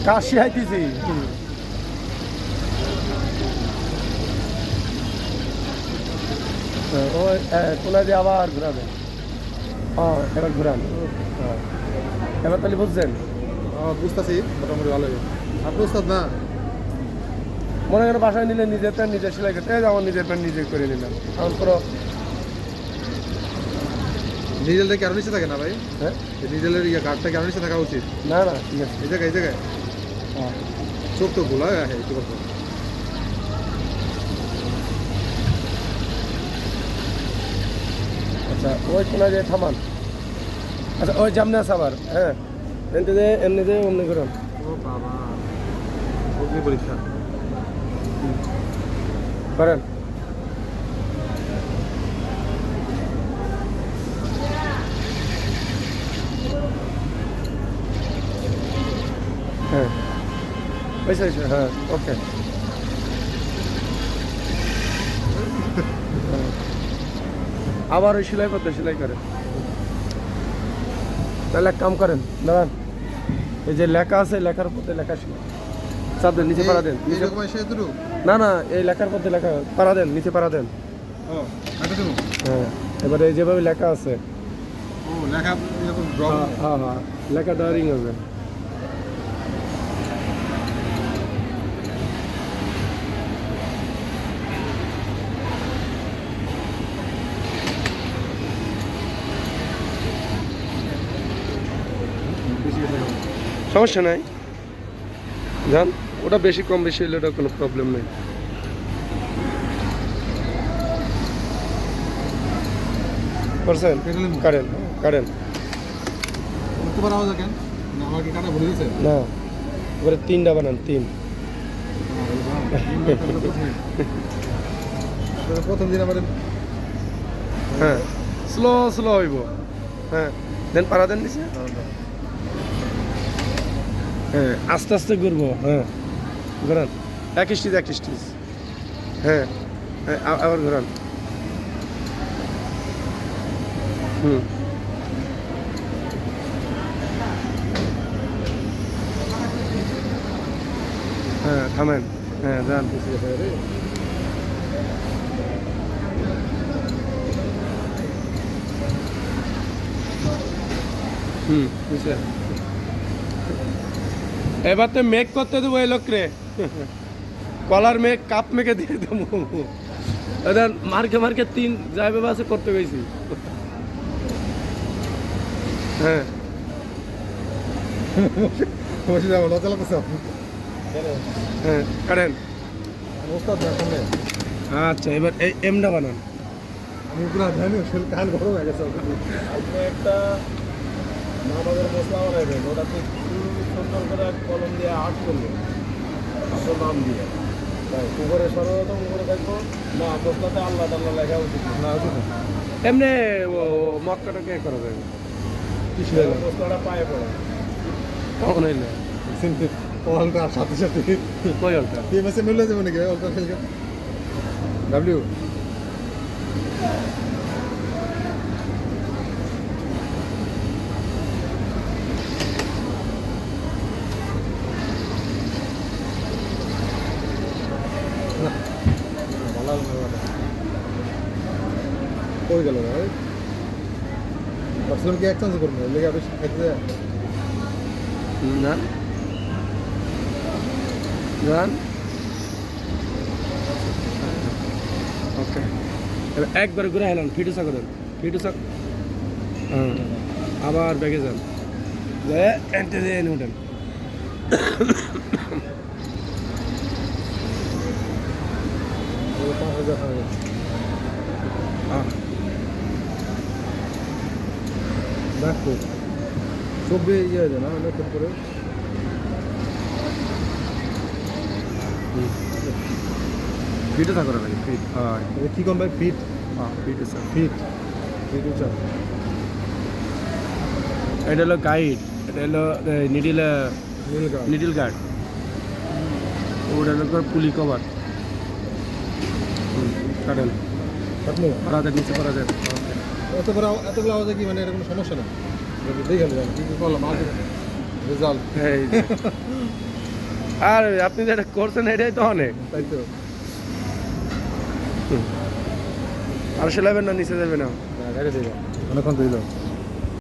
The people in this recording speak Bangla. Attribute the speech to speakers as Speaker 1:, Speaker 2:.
Speaker 1: কাশি হাইতেছি ওই কোনা দিয়ে আবার ঘুরাবেন হ্যাঁ এবার ঘুরান হ্যাঁ এবার তাহলে বুঝছেন
Speaker 2: বুঝতেছি মোটামুটি ভালোই আপনি উস্তাদ না
Speaker 1: মনে করেন বাসায় নিলে নিজের প্যান্ট নিজে সেলাই করতে যেমন নিজের প্যান্ট নিজে করে নিলাম কারণ পুরো
Speaker 2: নিজেলটা কেন নিচে থাকে না ভাই
Speaker 1: হ্যাঁ
Speaker 2: নিজেলের গার্ডটা কেন নিচে থাকা উচিত
Speaker 1: না না ঠিক আছে
Speaker 2: এই জায়গায়
Speaker 1: হ্যাঁ
Speaker 2: চোখ তো গোলা একটু কথা
Speaker 1: আচ্ছা ওই কোনা দিয়ে থামান আচ্ছা ওই জামনে আছে আবার হ্যাঁ এমনি দিয়ে অমনি করুন
Speaker 2: ও বাবা অগ্নি পরীক্ষা
Speaker 1: করেন হ্যাঁ পয়সা হ্যাঁ ওকে আবার ওই সেলাই করতে সেলাই করেন তাহলে এক কাম করেন দাঁড়ান এই যে লেখা আছে লেখার পথে লেখা সেলাই চাপ দেন নিচে পাড়া দেন নিচে
Speaker 2: এরকম এসে দুটো
Speaker 1: না না এই লেখার পথে লেখা পাড়া দেন নিচে পাড়া দেন
Speaker 2: ও এটা দেবো
Speaker 1: হ্যাঁ এবারে এই যেভাবে লেখা আছে
Speaker 2: ও লেখা এরকম ড্রপ
Speaker 1: হ্যাঁ হ্যাঁ লেখা ডায়ারিং হবে
Speaker 2: বেশি গেছে
Speaker 1: সমস্যা নাই জান ওটা বেশি কম বেশি হলে ওটা কোনো প্রবলেম নেই করছেন কারেন কারেন
Speaker 2: করতে পারা হবে কেন না আমার কি কাটা ভুলে গেছে
Speaker 1: না এবারে তিনটা বানান তিন
Speaker 2: প্রথম দিন আমার
Speaker 1: হ্যাঁ স্লো স্লো হইব হ্যাঁ দেন পাড়া দেন নিচে হ্যাঁ আস্তে আস্তে ঘুরবো হ্যাঁ ঘোরান এক স্টিচ হ্যাঁ হ্যাঁ আবার ঘোরান হুম হ্যাঁ থামেন হ্যাঁ যান হুম বুঝলে এবার তো মেক করতে দেবো এই লোকরে কলার মেক কাপ মেকে দিয়ে দেবো এবার মার্কে মার্কে তিন যাইবে বাসে করতে গেছি হ্যাঁ
Speaker 2: বসে যাবো লজ্জা লাগতেছে
Speaker 1: হ্যাঁ কারেন
Speaker 2: ওস্তাদ না সামনে
Speaker 1: আচ্ছা এবার এই এমটা বানান
Speaker 2: আমি পুরো জানি কান গরম হয়ে গেছে
Speaker 3: আপনি একটা নামাজের মশলা বানাইবেন ওটাতে সুন্দর করে কলম দিয়ে আর্ট করবেন আপনার নাম দিয়ে তাই উপরে সর্বপ্রথম উপরে দেখবো না মশলাতে আল্লাহ টাল্লাহ লেখা উচিত
Speaker 2: না উচিত না
Speaker 1: এমনি মক্কাটাকে করা যাবে
Speaker 2: কিছু
Speaker 3: মশলাটা পায়ে পড়ে
Speaker 1: কখন হইলে
Speaker 2: অলটা সাথে সাথে
Speaker 1: কই অলটা
Speaker 2: টিএমএসে মিলে যাবে নাকি অলটা খেলকে ডাব্লিউ কই গেল না ভাবছিলাম কি এক চান্স করবো লেগে আপনি খাইতে যায়
Speaker 1: না জান ওকে এবার একবার ঘুরে হেলান ফিটুসা করেন ফিটুসা হ্যাঁ আবার ব্যাগে যান এনতে দিয়ে এনে উঠেন
Speaker 2: দেখো সব ইয়ে হয়ে যায় না নতুন করে
Speaker 1: ফিটুসা করা লাগে ফিট হ্যাঁ
Speaker 2: কি কোন ভাই ফিট
Speaker 1: ফিটুসা
Speaker 2: ফিট ফিট উচ্চার
Speaker 1: এটা হলো গাইড এটা হলো নিডিল গার্ড ওটা হলো পুলি কভার কাটেন
Speaker 2: আপনি
Speaker 1: পড়াদের নিচে পড়াদের
Speaker 2: এতগুলো আওয়াজে কি মানে এরকম সমস্যা না দেখে কি করলাম রেজাল্ট।
Speaker 1: এই যে। আর আপনি যেটা করছেন এটাই তো অনেক।
Speaker 2: তাই তো।
Speaker 1: আর সেলাবেন না, নিচে যাবে না।
Speaker 2: অনেকক্ষণ দিল।